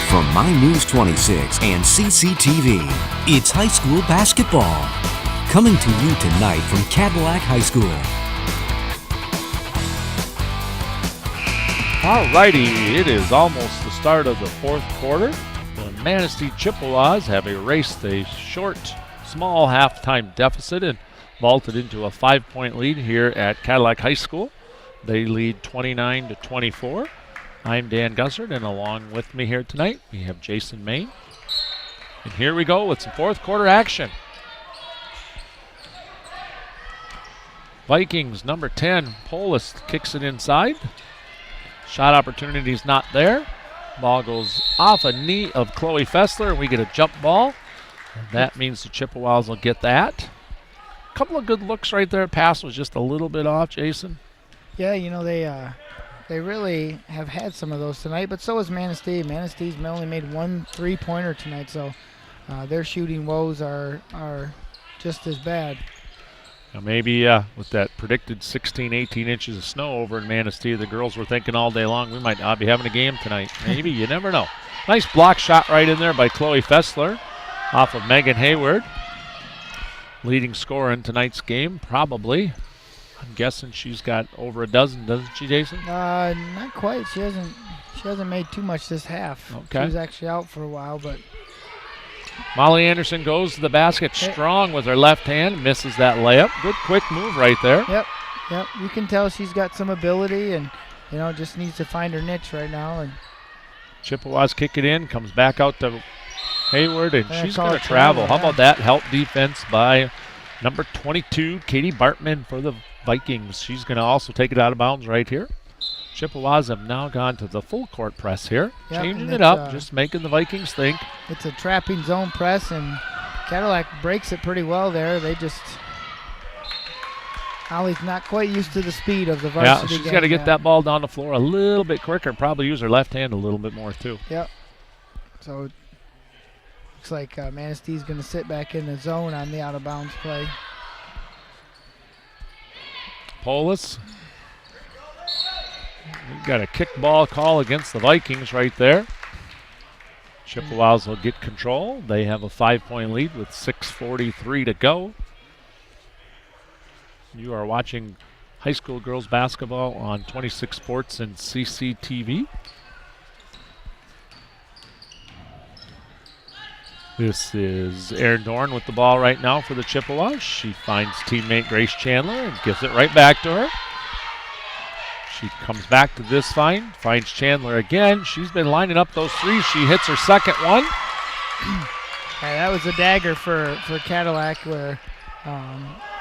From My News 26 and CCTV, it's high school basketball. Coming to you tonight from Cadillac High School. All righty, it is almost the start of the fourth quarter. The Manistee Chippewas have erased a small halftime deficit and vaulted into a 5-point lead here at Cadillac High School. They lead 29-24. I'm Dan Gussard, and along with me here tonight, we have Jason Main. And here we go with some fourth quarter action. Vikings, number 10, Polis kicks it inside. Shot opportunity is not there. Ball goes off a knee of Chloe Fessler, and we get a jump ball. And that means the Chippewas will get that. A couple of good looks right there. Pass was just a little bit off, Jason. Yeah, you know, they really have had some of those tonight, but so has Manistee. Manistee's only made one three-pointer tonight, so their shooting woes are just as bad. Now maybe with that predicted 16, 18 inches of snow over in Manistee, the girls were thinking all day long we might not be having a game tonight. Maybe, you never know. Nice block shot right in there by Chloe Fessler off of Megan Hayward. Leading scorer in tonight's game, probably. I'm guessing she's got over a dozen, doesn't she, Jason? Not quite. She hasn't made too much this half. Okay. She was actually out for a while, but Molly Anderson goes to the basket strong with her left hand, misses that layup. Good quick move right there. Yep. You can tell she's got some ability and, just needs to find her niche right now. And Chippewas kick it in, comes back out to Hayward, and she's going to travel. How about that? Help defense by number 22, Katie Bartman for the Vikings. She's going to also take it out of bounds right here. Chippewas have now gone to the full court press here, changing it up, just making the Vikings think. It's a trapping zone press, and Cadillac breaks it pretty well there. Ollie's not quite used to the speed of the varsity game. Yeah, she's got to get that ball down the floor a little bit quicker, probably use her left hand a little bit more too. Yep. So looks like Manistee's going to sit back in the zone on the out-of-bounds play. Polis. We've got a kickball call against the Vikings right there. Chippewas will get control. They have a 5-point lead with 6:43 to go. You are watching high school girls basketball on 26 Sports and CCTV. This is Erin Dorn with the ball right now for the Chippewas. She finds teammate Grace Chandler and gives it right back to her. She comes back to this finds Chandler again. She's been lining up those threes. She hits her second one. That was a dagger for Cadillac, where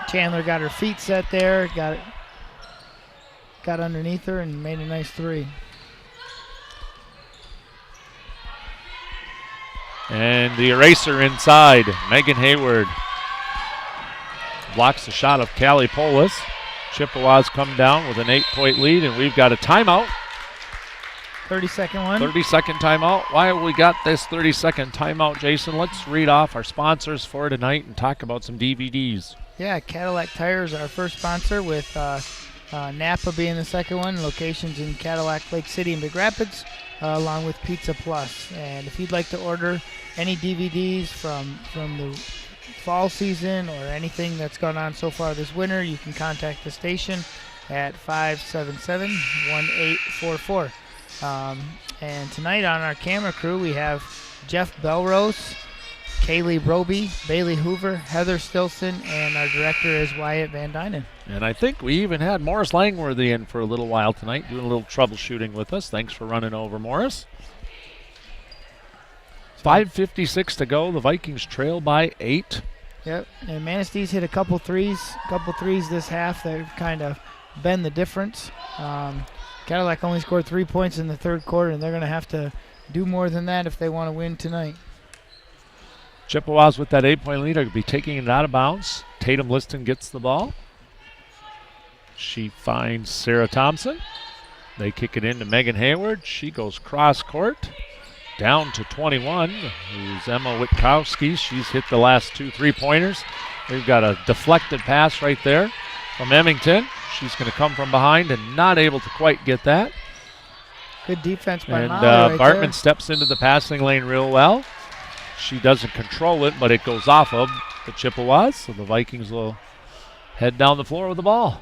Chandler got her feet set there, got underneath her and made a nice three. And the eraser inside. Megan Hayward blocks the shot of Callie Polis. Chippewas come down with an 8-point lead, and we've got a timeout. 30-second one. 30-second timeout. Why have we got this 30-second timeout, Jason? Let's read off our sponsors for tonight and talk about some DVDs. Yeah, Cadillac Tires, our first sponsor, with Napa being the second one. Locations in Cadillac, Lake City, and Big Rapids, along with Pizza Plus. And if you'd like to order any DVDs from the fall season or anything that's gone on so far this winter, you can contact the station at 577-1844. And tonight on our camera crew, we have Jeff Belrose, Kaylee Roby, Bailey Hoover, Heather Stilson, and our director is Wyatt Van Dynen. And I think we even had Morris Langworthy in for a little while tonight, doing a little troubleshooting with us. Thanks for running over, Morris. 5:56 to go. The Vikings trail by 8. Yep, and Manistee's hit a couple threes this half that have kind of been the difference. Cadillac only scored 3 points in the third quarter, and they're going to have to do more than that if they want to win tonight. Chippewas with that 8-point lead are going to be taking it out of bounds. Tatum Liston gets the ball. She finds Sarah Thompson. They kick it into Megan Hayward. She goes cross court. Down to 21, who's Emma Witkowski. She's hit the last 2 3-pointers. We've got a deflected pass right there from Emmington. She's going to come from behind and not able to quite get that. Good defense by And Molly right Bartman there. steps into the passing lane real well. She doesn't control it, but it goes off of the Chippewas, so the Vikings will head down the floor with the ball.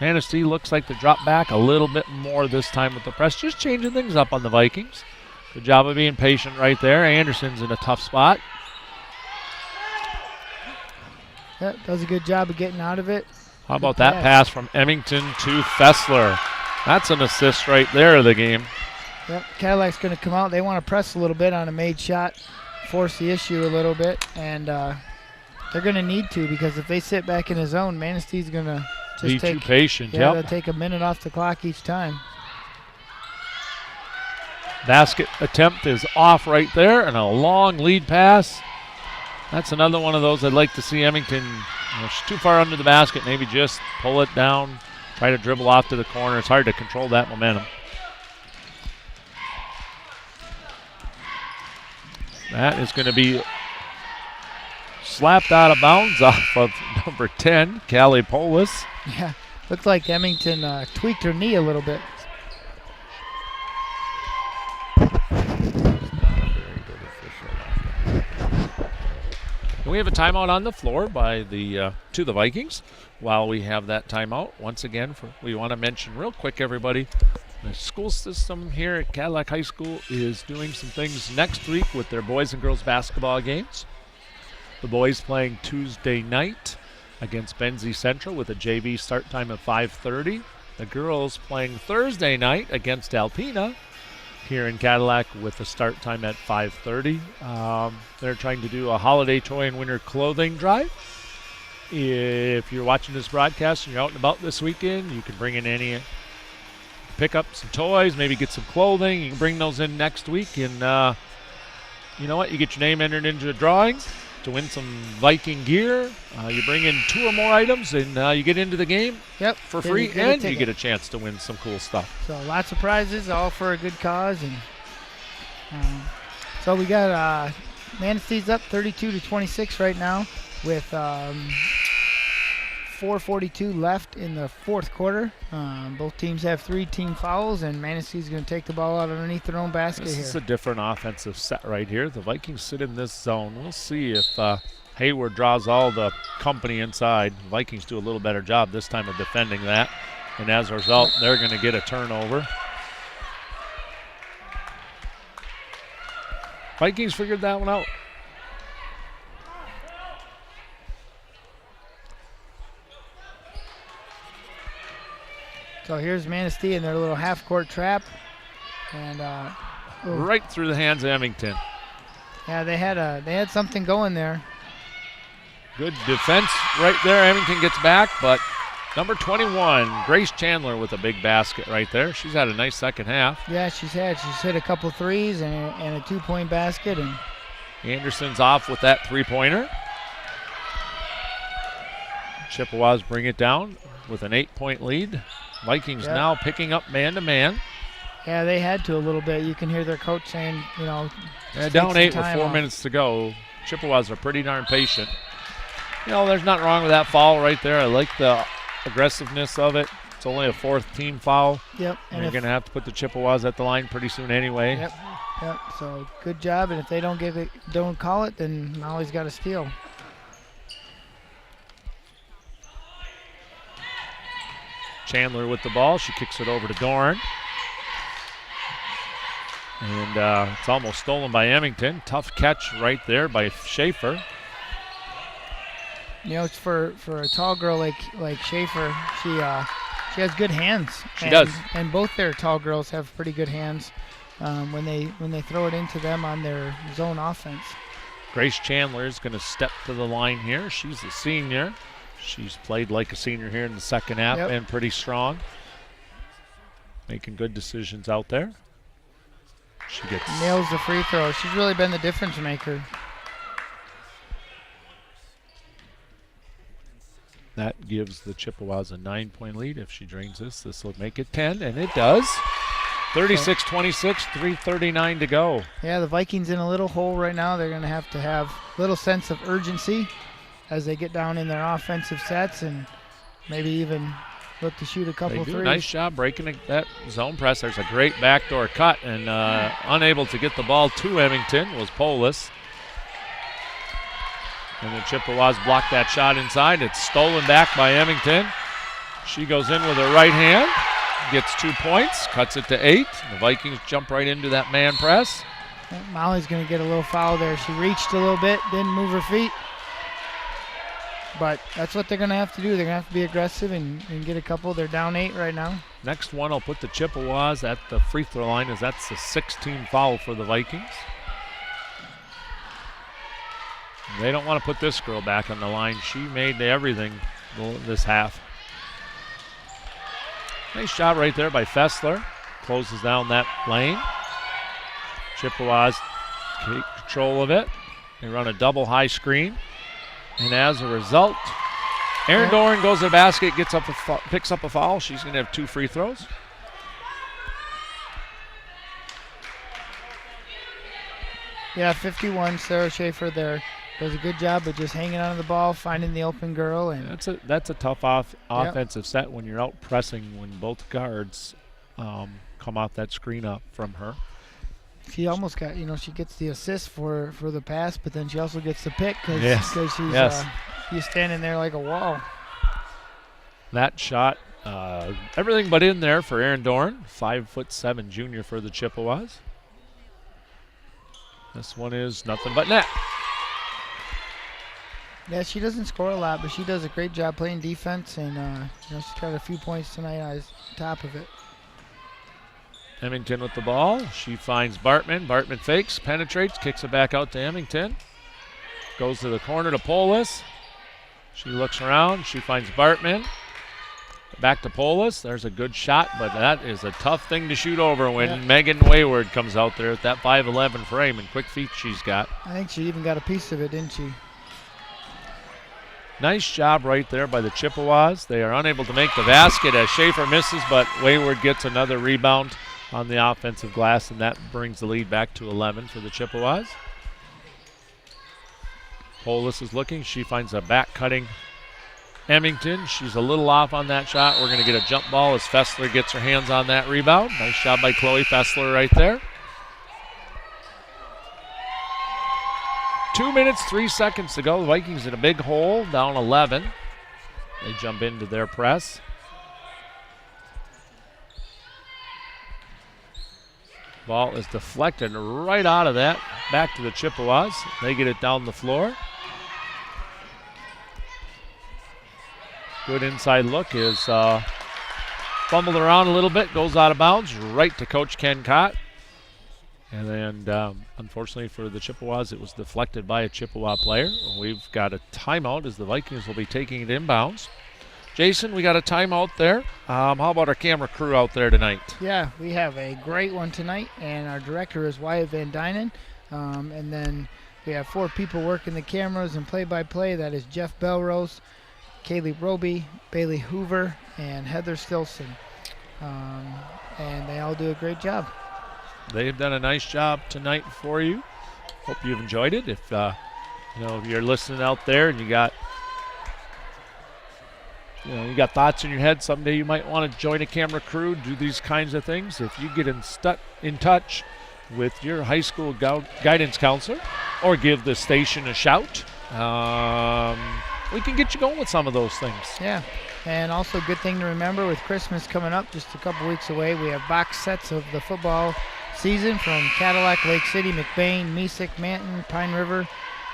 Manistee looks like they drop back a little bit more this time with the press, just changing things up on the Vikings. Good job of being patient right there. Anderson's in a tough spot. Yep, does a good job of getting out of it. How about that pass from Emmington to Fessler? That's an assist right there of the game. Yep, Cadillac's going to come out. They want to press a little bit on a made shot, force the issue a little bit, and they're going to need to, because if they sit back in his zone, Manistee's going to just Be take, too patient. yeah, Yep. they'll take a minute off the clock each time. Basket attempt is off right there, and a long lead pass. That's another one of those I'd like to see Emmington. She's too far under the basket. Maybe just pull it down, try to dribble off to the corner. It's hard to control that momentum. That is going to be slapped out of bounds off of number 10, Callie Polis. Yeah, looks like Emmington tweaked her knee a little bit. And we have a timeout on the floor by the to the Vikings. While we have that timeout, once again, we want to mention real quick, everybody, the school system here at Cadillac High School is doing some things next week with their boys and girls basketball games. The boys playing Tuesday night against Benzie Central with a JV start time of 5:30. The girls playing Thursday night against Alpena here in Cadillac with a start time at 5:30. They're trying to do a holiday toy and winter clothing drive. If you're watching this broadcast and you're out and about this weekend, you can bring in pick up some toys, maybe get some clothing. You can bring those in next week, and you know what? You get your name entered into a drawing to win some Viking gear. You bring in 2 or more items, and you get into the game for Then free, you get a and you ticket. get a chance to win some cool stuff. So lots of prizes, all for a good cause. And so we got Manistee's up 32-26 right now with 4:42 left in the fourth quarter. Both teams have 3 team fouls, and Manistee's going to take the ball out underneath their own basket This here. is a different offensive set right here. The Vikings sit in this zone. We'll see if Hayward draws all the company inside. The Vikings do a little better job this time of defending that. And as a result, they're going to get a turnover. Vikings figured that one out. So here's Manistee in their little half-court trap. And Right through the hands of Emmington. yeah, they had something going there. Good defense right there. Emmington gets back, but number 21, Grace Chandler with a big basket right there. She's had a nice second half. Yeah, she's hit a couple threes and a 2-point basket. And Anderson's off with that three-pointer. Chippewas bring it down with an 8-point lead. Vikings now picking up man-to-man. yeah, they had to a little bit. You can hear their coach saying, Yeah, take down some 8 with time 4 off. minutes to go. Chippewas are pretty darn patient. There's nothing wrong with that foul right there. I like the aggressiveness of it. It's only a 4th team foul. Yep. And you're going to have to put the Chippewas at the line pretty soon anyway. Yep. So good job. And if they don't call it, then Molly's got to steal. Chandler with the ball. She kicks it over to Dorn. And it's almost stolen by Emmington. Tough catch right there by Schaefer. It's for a tall girl like Schaefer. She has good hands. She does. And both their tall girls have pretty good hands when they throw it into them on their zone offense. Grace Chandler is going to step to the line here. She's a senior. She's played like a senior here in the second half and pretty strong. Making good decisions out there. She nails the free throw. She's really been the difference maker. That gives the Chippewas a 9-point lead. If she drains this will make it 10, and it does. 36-26, 3:39 to go. Yeah, the Vikings in a little hole right now. They're going to have a little sense of urgency as they get down in their offensive sets and maybe even look to shoot a couple They do threes. a nice job breaking that zone press. There's a great backdoor cut, and unable to get the ball to Emington was Polis. And the Chippewas block that shot inside. It's stolen back by Emington. She goes in with her right hand, gets 2 points, cuts it to 8. The Vikings jump right into that man press. Molly's going to get a little foul there. She reached a little bit, didn't move her feet. But that's what they're going to have to do. They're going to have to be aggressive and get a couple. They're down 8 right now. Next one, I'll put the Chippewas at the free throw line, as that's the 16th foul for the Vikings. They don't want to put this girl back on the line. She made everything this half. Nice job right there by Fessler. Closes down that lane. Chippewas take control of it. They run a double high screen. And as a result, Erin Doran goes to the basket, picks up a foul. She's going to have 2 free throws. Yeah, 51. Sarah Schaefer there does a good job of just hanging on to the ball, finding the open girl. And that's a tough offensive set when you're out pressing, when both guards come off that screen up from her. She almost got, she gets the assist for the pass, but then she also gets the pick because she's standing there like a wall. That shot, everything but in there for Erin Doran, 5'7" junior for the Chippewas. This one is nothing but net. Yeah, she doesn't score a lot, but she does a great job playing defense, and she's got a few points tonight on top of it. Emington with the ball. She finds Bartman. Bartman fakes, penetrates, kicks it back out to Emington. Goes to the corner to Polis. She looks around. She finds Bartman. Back to Polis. There's a good shot, but that is a tough thing to shoot over when Megan Wayward comes out there at that 5'11" frame and quick feet she's got. I think she even got a piece of it, didn't she? Nice job right there by the Chippewas. They are unable to make the basket as Schaefer misses, but Wayward gets another rebound on the offensive glass, and that brings the lead back to 11 for the Chippewas. Polis is looking. She finds a back-cutting Emington. She's a little off on that shot. We're going to get a jump ball as Fessler gets her hands on that rebound. Nice job by Chloe Fessler right there. 2 minutes, 3 seconds to go. The Vikings in a big hole, down 11. They jump into their press. Ball is deflected right out of that. Back to the Chippewas. They get it down the floor. Good inside look is fumbled around a little bit, goes out of bounds, right to Coach Ken Cott. And then, unfortunately for the Chippewas, it was deflected by a Chippewa player. We've got a timeout as the Vikings will be taking it inbounds. Jason, we got a timeout there. How about our camera crew out there tonight? Yeah, we have a great one tonight, and our director is Wyatt Van Dynen. And then we have 4 people working the cameras and play-by-play. That is Jeff Belrose, Kaylee Roby, Bailey Hoover, and Heather Stilson. And they all do a great job. They've done a nice job tonight for you. Hope you've enjoyed it. If if you're listening out there and you got thoughts in your head, someday you might want to join a camera crew, do these kinds of things. If you get in touch with your high school guidance counselor or give the station a shout, we can get you going with some of those things. Yeah, and also good thing to remember with Christmas coming up just a couple weeks away, we have box sets of the football season from Cadillac, Lake City, McBain, Mesick, Manton, Pine River,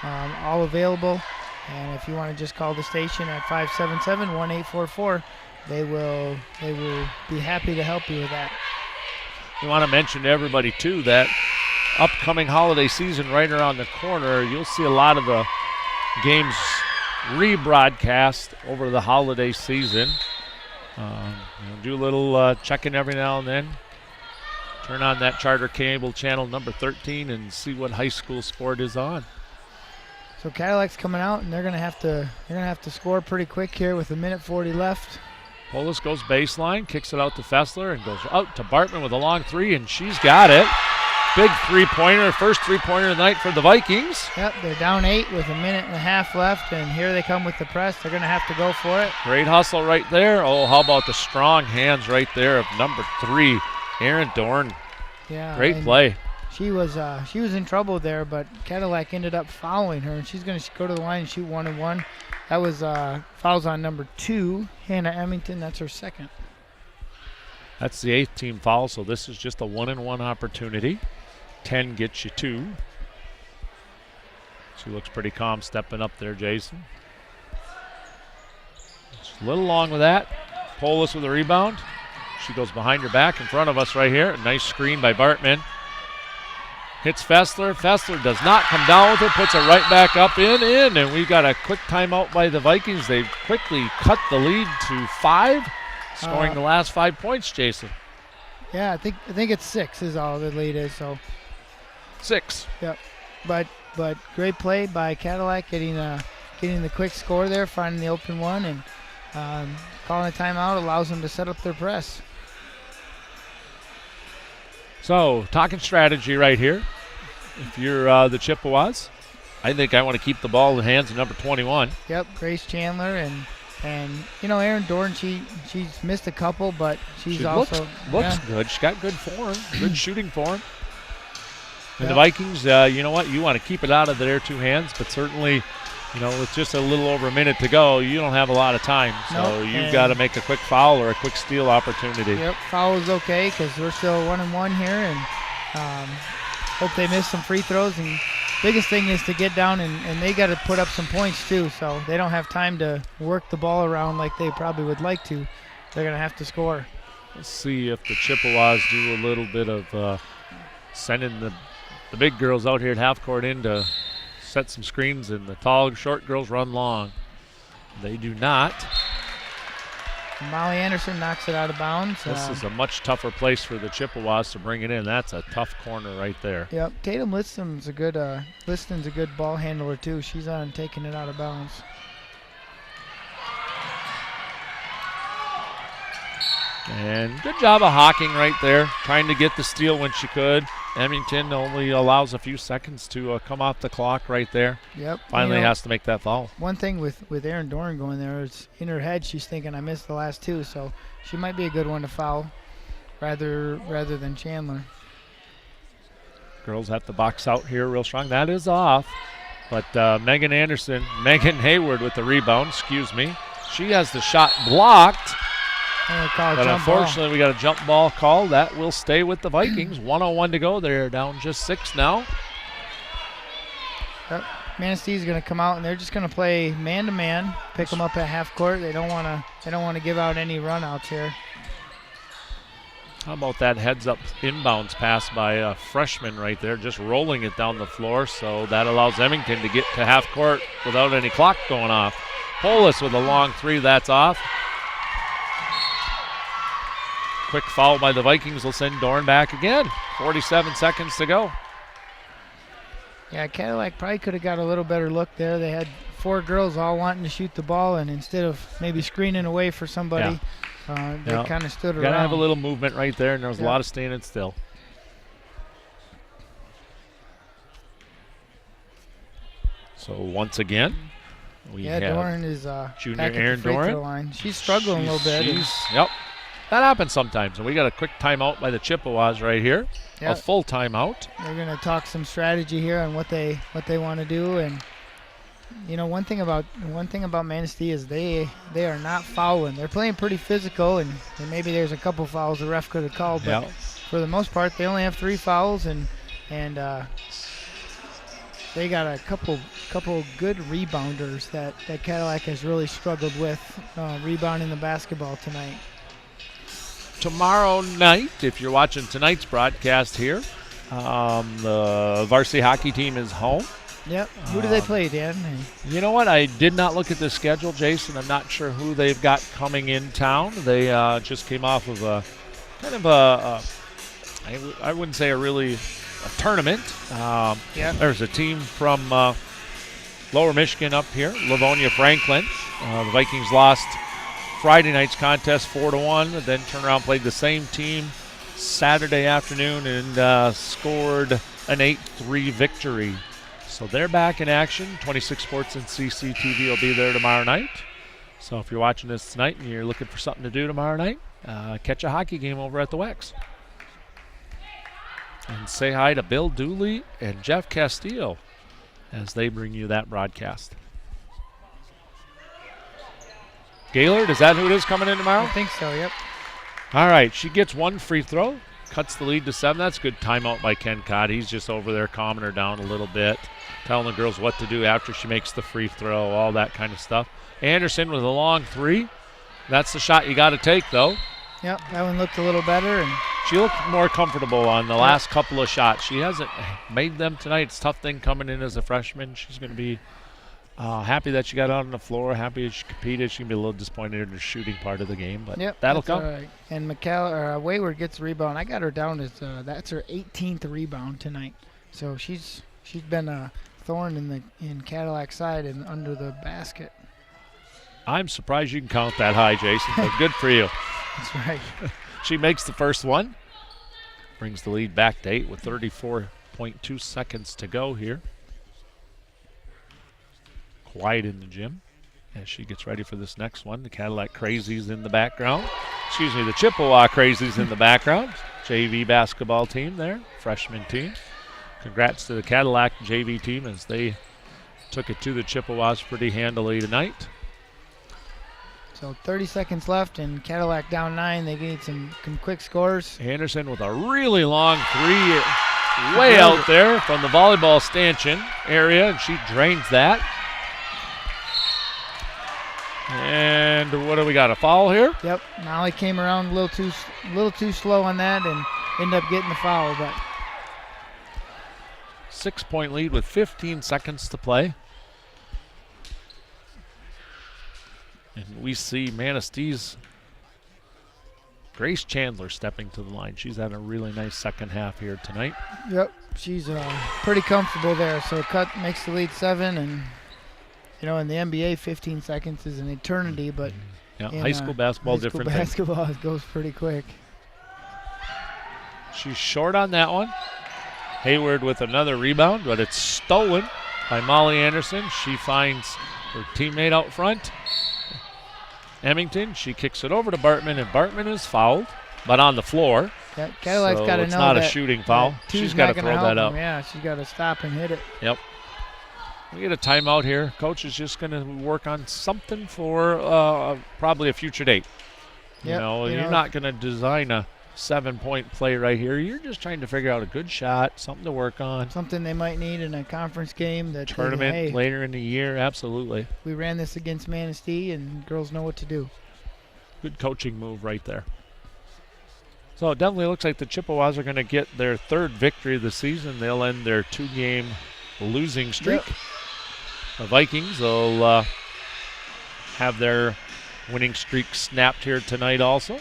all available. And if you want to just call the station at 577-1844, they will be happy to help you with that. We want to mention to everybody, too, that upcoming holiday season right around the corner, you'll see a lot of the games rebroadcast over the holiday season. Do a little checking every now and then. Turn on that Charter Cable channel number 13 and see what high school sport is on. So Cadillac's coming out, and they're gonna have to score pretty quick here with 1:40 left. Polis goes baseline, kicks it out to Fessler, and goes out to Bartman with a long 3, and she's got it. Big three-pointer, first three-pointer of the night for the Vikings. Yep, they're down 8 with a minute and a half left, and here they come with the press. They're going to have to go for it. Great hustle right there. Oh, how about the strong hands right there of number 3, Erin Dorn. Yeah, great play. She was in trouble there, but Cadillac ended up fouling her, and she's going to go to the line and shoot 1-1. That was fouls on number 2, Hannah Emmington. That's her second. That's the 8th team foul, so this is just a 1-and-1 opportunity. 10 gets you 2. She looks pretty calm stepping up there, Jason. Just a little long with that. Polis with a rebound. She goes behind her back in front of us right here. A nice screen by Bartman. Hits Fessler. Fessler does not come down with it. Puts it right back up in. And we got a quick timeout by the Vikings. They quickly cut the lead to 5, scoring the last 5 points, Jason. Yeah, I think it's 6 is all the lead is. So 6. Yep. But great play by Cadillac getting the quick score there, finding the open one, and calling a timeout allows them to set up their press. So, talking strategy right here. If you're the Chippewas, I think I want to keep the ball in the hands of number 21. Yep, Grace Chandler and Erin Dorn. She's missed a couple, but she also looks good. She's got good form, good shooting form. And the Vikings, you know what? You want to keep it out of their 2 hands, but certainly, with just a little over a minute to go, you don't have a lot of time. So you've got to make a quick foul or a quick steal opportunity. Yep, foul is okay because we're still 1-1 here, and hope they miss some free throws. And biggest thing is to get down, and they got to put up some points too, so they don't have time to work the ball around like they probably would like to. They're going to have to score. Let's see if the Chippewas do a little bit of sending the big girls out here at half court in to set some screens, and the tall, short girls run long. They do not. Molly Anderson knocks it out of bounds. This is a much tougher place for the Chippewas to bring it in. That's a tough corner right there. Yep, Tatum Liston's a good ball handler too. She's on taking it out of bounds. And good job of hawking right there, trying to get the steal when she could. Emmington only allows a few seconds to come off the clock right there. Yep. Finally has to make that foul. One thing with Erin Dorn going there is in her head she's thinking I missed the last 2, so she might be a good one to foul rather than Chandler. Girls have to box out here real strong. That is off. But Megan Hayward with the rebound, She has the shot blocked. But unfortunately, we got a jump ball call. That will stay with the Vikings. 1:01 to go. They're down just 6 now. Yep. Manistee is going to come out, and they're just going to play man-to-man, pick them up at half court. They don't want to give out any run-outs here. How about that heads-up inbounds pass by a freshman right there, just rolling it down the floor. So that allows Emmington to get to half court without any clock going off. Polis with a long 3. That's off. Quick foul by the Vikings will send Dorn back again. 47 seconds to go. Yeah, Cadillac probably could have got a little better look there. They had 4 girls all wanting to shoot the ball, and instead of maybe screening away for somebody, they kind of stood around. Got to have a little movement right there, and there was a lot of standing still. So once again, we have Dorn is junior back Erin at the free Dorn. throw line. She's struggling a little bit. Yep. That happens sometimes, and we got a quick timeout by the Chippewas right here. Yep. A full timeout. They're going to talk some strategy here on what they want to do, and one thing about Manistee is they are not fouling. They're playing pretty physical, and maybe there's a couple fouls the ref could have called, but for the most part they only have 3 fouls, and they got a couple good rebounders that Cadillac has really struggled with rebounding the basketball tonight. Tomorrow night, if you're watching tonight's broadcast here, the varsity hockey team is home. Yep. Who do they play, Dan? You know what? I did not look at the schedule, Jason. I'm not sure who they've got coming in town. They just came off of a kind of I wouldn't say a tournament. There's a team from Lower Michigan up here, Livonia Franklin. The Vikings lost Friday night's contest 4-1, then turned around and played the same team Saturday afternoon and scored an 8-3 victory. So they're back in action. 26 Sports and CCTV will be there tomorrow night. So if you're watching this tonight and you're looking for something to do tomorrow night, catch a hockey game over at the Wex. And say hi to Bill Dooley and Jeff Castillo as they bring you that broadcast. Gaylord, is that who it is coming in tomorrow? I think so, yep. All right, she gets one free throw, cuts the lead to 7. That's a good timeout by Ken Cott. He's just over there calming her down a little bit, telling the girls what to do after she makes the free throw, all that kind of stuff. Anderson with a long 3. That's the shot you got to take, though. Yep, that one looked a little better. And she looked more comfortable on the last couple of shots. She hasn't made them tonight. It's a tough thing coming in as a freshman. She's going to be happy that she got out on the floor, happy that she competed. She's going to be a little disappointed in the shooting part of the game, but that'll come. Right. And Wayward gets the rebound. I got her down as that's her 18th rebound tonight. So she's been a thorn in Cadillac's side and under the basket. I'm surprised you can count that high, Jason, but good for you. That's right. She makes the first one, brings the lead back to 8 with 34.2 seconds to go here. Quiet in the gym as she gets ready for this next one. The Cadillac Crazies in the background. Excuse me, the Chippewa Crazies in the background. JV basketball team there, freshman team. Congrats to the Cadillac JV team as they took it to the Chippewas pretty handily tonight. So 30 seconds left and Cadillac down 9. They need some quick scores. Anderson with a really long 3 way out there from the volleyball stanchion area, and she drains that. And what do we got, a foul here? Yep, Molly came around a little too slow on that and ended up getting the foul. But 6-point lead with 15 seconds to play. And we see Manistee's Grace Chandler stepping to the line. She's had a really nice second half here tonight. Yep, she's pretty comfortable there. So cut makes the lead 7, and you know in the NBA 15 seconds is an eternity, but high school basketball different. Basketball goes pretty quick. She's short on that one. Hayward with another rebound, but it's stolen by Molly Anderson. She finds her teammate out front. Emmington, she kicks it over to Bartman, and Bartman is fouled, but on the floor. Yeah, Cadillac's got to know it's not that a shooting foul. She's got to throw that up. Yeah, she's got to stop and hit it. Yep. We get a timeout here. Coach is just going to work on something for probably a future date. Yep, You're not going to design a 7-point play right here. You're just trying to figure out a good shot, something to work on. Something they might need in a conference game. Tournament later in the year, absolutely. We ran this against Manistee, and girls know what to do. Good coaching move right there. So it definitely looks like the Chippewas are going to get their 3rd victory of the season. They'll end their 2-game losing streak. Yep. The Vikings will have their winning streak snapped here tonight also.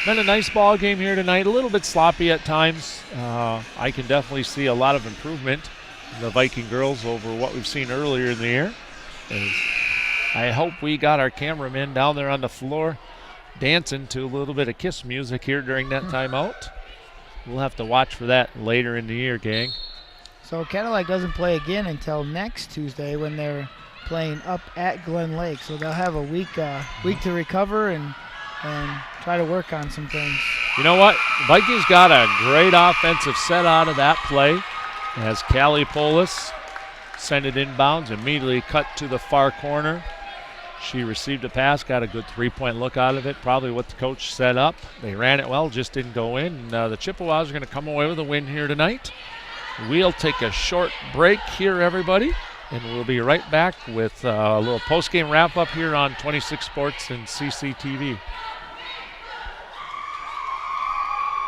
Been a nice ball game here tonight. A little bit sloppy at times. I can definitely see a lot of improvement in the Viking girls over what we've seen earlier in the year. I hope we got our cameramen down there on the floor dancing to a little bit of Kiss music here during that timeout. We'll have to watch for that later in the year, gang. So Cadillac doesn't play again until next Tuesday when they're playing up at Glen Lake. So they'll have a week to recover and try to work on some things. You know what? Vikings got a great offensive set out of that play as Callie Polis sent it inbounds, immediately cut to the far corner. She received a pass, got a good 3-point look out of it, probably what the coach set up. They ran it well, just didn't go in. And, the Chippewas are going to come away with a win here tonight. We'll take a short break here, everybody, and we'll be right back with a little post-game wrap-up here on 26 Sports and CCTV.